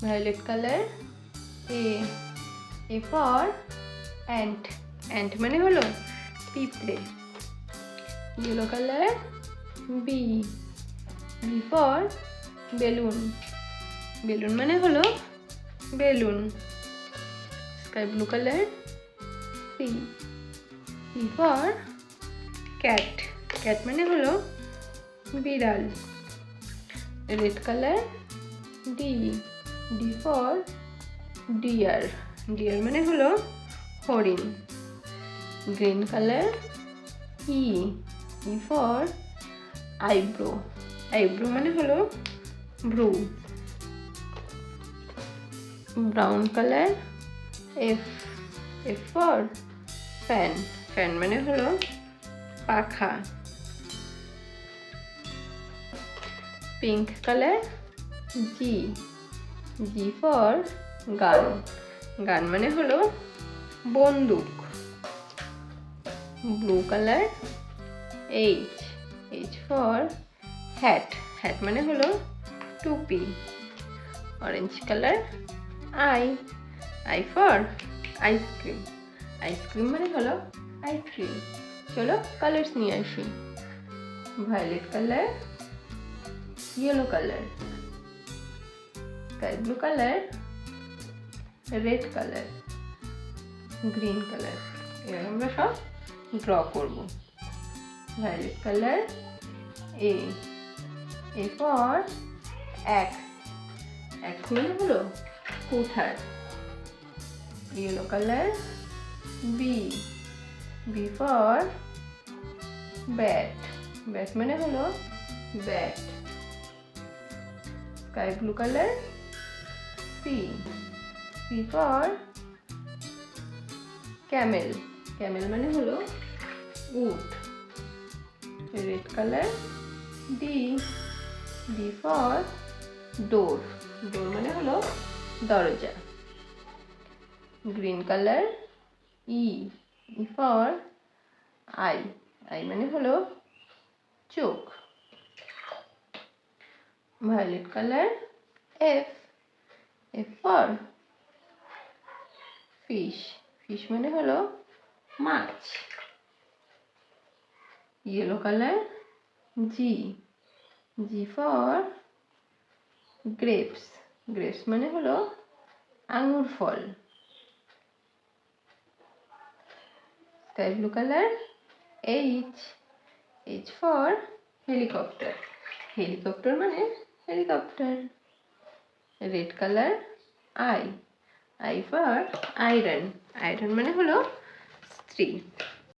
violet color A for ant, ant মানে হলো পিঁপড়ে। yellow color B for balloon, balloon মানে হলো balloon. sky blue color C for cat, cat মানে হলো বিড়াল। red color D for deer, deer মানে হলো হরিণ। green color E for eyebrow, eyebrow মানে হলো ভ্রু। brown color F for fan, fan মানে হলো পাখা। pink color G for gun, gun মানে হলো বন্দুক। blue color H for hat, hat মানে হলো টুপি। orange color I for ice cream, ice cream মানে হলো আইসক্রিম। চলো কালার্স নিয়ে আসি। violet color, yellow color, sky blue color, red color, green color। এবার আমরা সব ড্র করব। violet color A for axe, axe মানে হলো কুঠার। yellow color B for bat, bat মানে হলো bat. sky blue color C for camel, camel মানে হলো উট। red color D for door, door মানে হলো দরজা। green color E for eye, eye মানে হলো চোখ। violet color F for fish, fish মানে হলো মাছ। yellow color G for grapes, grapes মানে হলো আঙ্গুর ফল। sky blue color H for helicopter, helicopter মানে helicopter. red color I for iron, iron মানে হলো স্ত্রী।